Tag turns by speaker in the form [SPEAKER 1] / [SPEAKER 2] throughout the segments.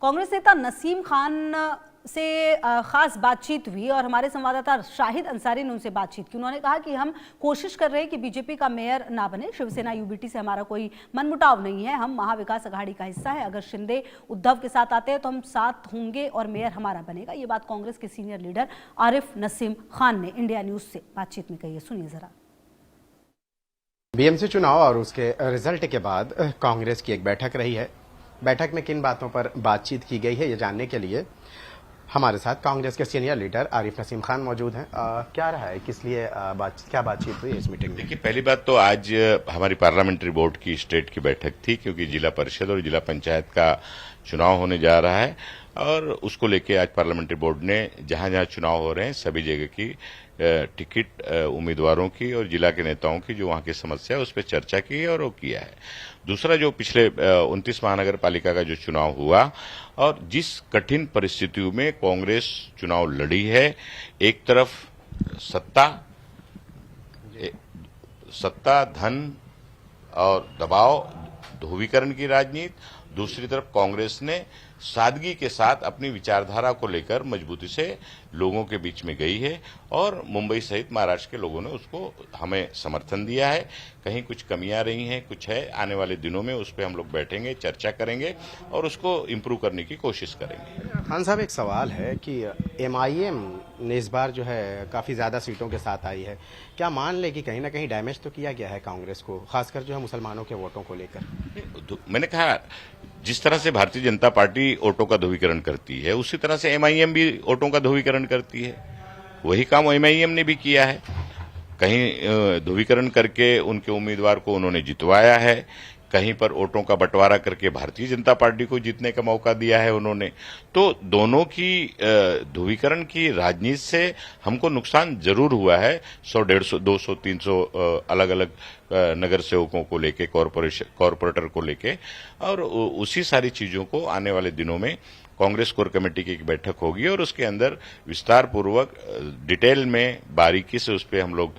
[SPEAKER 1] कांग्रेस नेता नसीम खान से खास बातचीत हुई और हमारे संवाददाता शाहिद अंसारी ने उनसे बातचीत की। उन्होंने कहा कि हम कोशिश कर रहे हैं कि बीजेपी का मेयर ना बने। शिवसेना यूबीटी से हमारा कोई मनमुटाव नहीं है, हम महाविकास अघाड़ी का हिस्सा है। अगर शिंदे उद्धव के साथ आते हैं तो हम साथ होंगे और मेयर हमारा बनेगा। ये बात कांग्रेस के सीनियर लीडर आरिफ नसीम खान ने इंडिया न्यूज से बातचीत में कही है। सुनिए जरा।
[SPEAKER 2] बीएमसी चुनाव और उसके रिजल्ट के बाद कांग्रेस की एक बैठक रही है। बैठक में किन बातों पर बातचीत की गई है ये जानने के लिए हमारे साथ कांग्रेस के सीनियर लीडर आरिफ नसीम खान मौजूद हैं। क्या रहा है, किस लिए क्या बातचीत हुई इस मीटिंग में?
[SPEAKER 3] देखिए, पहली बात तो आज हमारी पार्लियामेंट्री बोर्ड की स्टेट की बैठक थी, क्योंकि जिला परिषद और जिला पंचायत का चुनाव होने जा रहा है और उसको लेके आज पार्लियामेंट्री बोर्ड ने जहां जहां चुनाव हो रहे हैं सभी जगह की टिकट उम्मीदवारों की और जिला के नेताओं की जो वहां की समस्या है उस पर चर्चा की है और वो किया है। दूसरा, जो पिछले 29 महानगर पालिका का जो चुनाव हुआ और जिस कठिन परिस्थितियों में कांग्रेस चुनाव लड़ी है, एक तरफ सत्ता धन और दबाव ध्रुवीकरण की राजनीति, दूसरी तरफ कांग्रेस ने सादगी के साथ अपनी विचारधारा को लेकर मजबूती से लोगों के बीच में गई है और मुंबई सहित महाराष्ट्र के लोगों ने उसको हमें समर्थन दिया है। कहीं कुछ कमियां रही हैं, कुछ है, आने वाले दिनों में उस पर हम लोग बैठेंगे, चर्चा करेंगे और उसको इम्प्रूव करने की कोशिश करेंगे।
[SPEAKER 2] खान साहब, एक सवाल है कि एमआईएम ने इस बार जो है काफी ज्यादा सीटों के साथ आई है। क्या मान ले कि कहीं ना कहीं डैमेज तो किया गया है कांग्रेस को, खासकर जो है मुसलमानों के वोटों को लेकर?
[SPEAKER 3] मैंने कहा, जिस तरह से भारतीय जनता पार्टी वोटों का ध्रुवीकरण करती है उसी तरह से एमआईएम भी वोटों का ध्रुवीकरण करती है। वही काम एमआईएम ने भी किया है। कहीं ध्रुवीकरण करके उनके उम्मीदवार को उन्होंने जितवाया है, कहीं पर वोटों का बंटवारा करके भारतीय जनता पार्टी को जीतने का मौका दिया है उन्होंने। तो दोनों की ध्रुवीकरण की राजनीति से हमको नुकसान जरूर हुआ है। 100, 150, 200, 300 अलग अलग नगर सेवकों को लेके, कॉरपोरेटर को लेके, और उसी सारी चीजों को आने वाले दिनों में कांग्रेस कोर कमेटी की एक बैठक होगी और उसके अंदर विस्तार पूर्वक डिटेल में बारीकी से उस पर हम लोग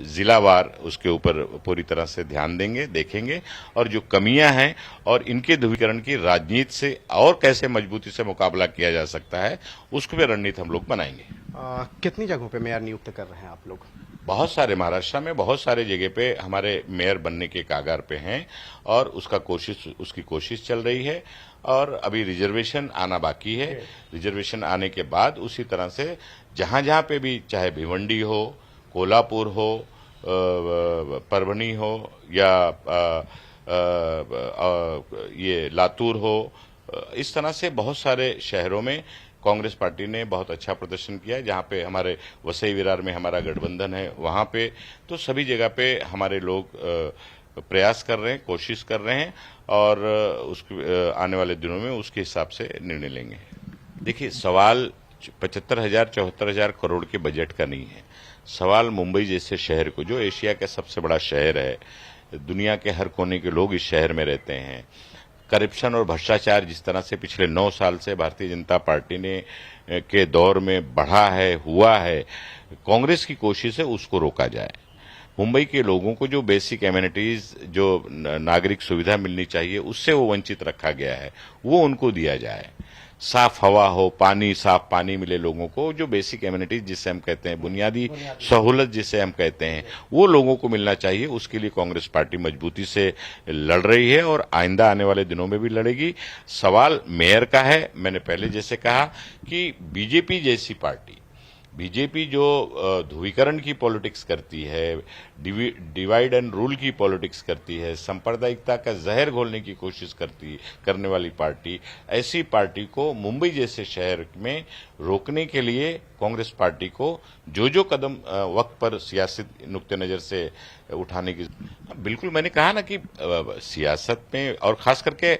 [SPEAKER 3] जिलावार उसके ऊपर पूरी तरह से ध्यान देंगे, देखेंगे और जो कमियां हैं और इनके ध्रुवीकरण की राजनीति से और कैसे मजबूती से मुकाबला किया जा सकता है उसको भी रणनीति हम लोग बनाएंगे।
[SPEAKER 2] कितनी जगहों पे मेयर नियुक्त कर रहे हैं आप लोग?
[SPEAKER 3] बहुत सारे, महाराष्ट्र में बहुत सारे जगह पे हमारे मेयर बनने के कागार पे हैं और उसकी कोशिश चल रही है और अभी रिजर्वेशन आना बाकी है। रिजर्वेशन आने के बाद उसी तरह से जहां जहां पे भी, चाहे भिवंडी हो, कोल्हापुर हो, परभनी हो या ये लातूर हो, इस तरह से बहुत सारे शहरों में कांग्रेस पार्टी ने बहुत अच्छा प्रदर्शन किया है। जहां पे हमारे वसई विरार में हमारा गठबंधन है वहां पे, तो सभी जगह पे हमारे लोग प्रयास कर रहे हैं, कोशिश कर रहे हैं और उसके आने वाले दिनों में उसके हिसाब से निर्णय लेंगे। देखिए, सवाल 75,000 74,000 करोड़ के बजट का नहीं है। सवाल मुंबई जैसे शहर को, जो एशिया का सबसे बड़ा शहर है, दुनिया के हर कोने के लोग इस शहर में रहते हैं। करप्शन और भ्रष्टाचार जिस तरह से पिछले 9 साल से भारतीय जनता पार्टी ने के दौर में बढ़ा है, हुआ है, कांग्रेस की कोशिश है उसको रोका जाए। मुंबई के लोगों को जो बेसिक एमिनिटीज, जो नागरिक सुविधा मिलनी चाहिए, उससे वो वंचित रखा गया है, वो उनको दिया जाए। साफ हवा हो, पानी, साफ पानी मिले लोगों को, जो बेसिक एमिनिटीज जिसे हम कहते हैं, बुनियादी सहूलत जिसे हम कहते हैं, वो लोगों को मिलना चाहिए। उसके लिए कांग्रेस पार्टी मजबूती से लड़ रही है और आइंदा आने वाले दिनों में भी लड़ेगी। सवाल मेयर का है। मैंने पहले जैसे कहा कि बीजेपी जो ध्रुवीकरण की पॉलिटिक्स करती है, डिवाइड एंड रूल की पॉलिटिक्स करती है, सांप्रदायिकता का जहर घोलने की कोशिश करने वाली पार्टी, ऐसी पार्टी को मुंबई जैसे शहर में रोकने के लिए कांग्रेस पार्टी को जो कदम वक्त पर सियासत नुक्ते नजर से उठाने की, बिल्कुल मैंने कहा ना कि सियासत में और खास करके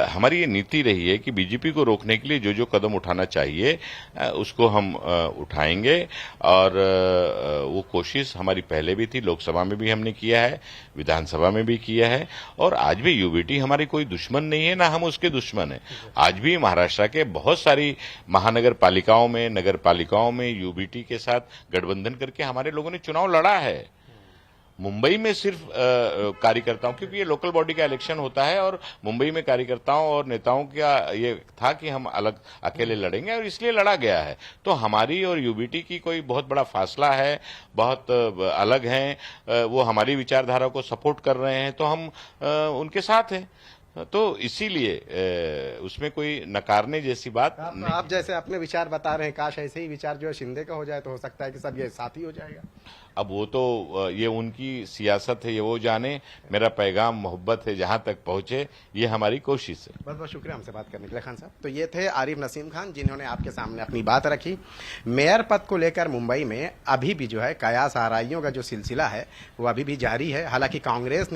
[SPEAKER 3] हमारी ये नीति रही है कि बीजेपी को रोकने के लिए जो कदम उठाना चाहिए उसको हम उठाएंगे और वो कोशिश हमारी पहले भी थी, लोकसभा में भी हमने किया है, विधानसभा में भी किया है और आज भी यूबीटी हमारी कोई दुश्मन नहीं है, ना हम उसके दुश्मन है। आज भी महाराष्ट्र के बहुत सारी महानगर पालिकाओं में, नगर पालिकाओं में यूबीटी के साथ गठबंधन करके हमारे लोगों ने चुनाव लड़ा है मुंबई में सिर्फ कार्यकर्ताओं, क्योंकि ये लोकल बॉडी का इलेक्शन होता है और मुंबई में कार्यकर्ताओं और नेताओं का ये था कि हम अलग अकेले लड़ेंगे और इसलिए लड़ा गया है। तो हमारी और यूबीटी की कोई बहुत बड़ा फासला है, बहुत अलग हैं, वो हमारी विचारधारा को सपोर्ट कर रहे हैं तो हम उनके साथ हैं। तो इसीलिए उसमें कोई नकारने जैसी बात नहीं।
[SPEAKER 2] आप जैसे अपने विचार बता रहे हैं, काश ऐसे ही विचार जो है शिंदे का हो जाए तो हो सकता है कि सब ये साथ ही हो जाएगा।
[SPEAKER 3] अब वो तो ये उनकी सियासत है, ये वो जाने। मेरा पैगाम मोहब्बत है, जहां तक पहुंचे ये हमारी कोशिश है।
[SPEAKER 2] बहुत बहुत शुक्रिया हमसे बात करने के लिए खान साहब। तो ये थे आरिफ नसीम खान, जिन्होंने आपके सामने अपनी बात रखी। मेयर पद को लेकर मुंबई में अभी भी जो है कयास आराइयों का जो सिलसिला है वो अभी भी जारी है। हालांकि कांग्रेस ने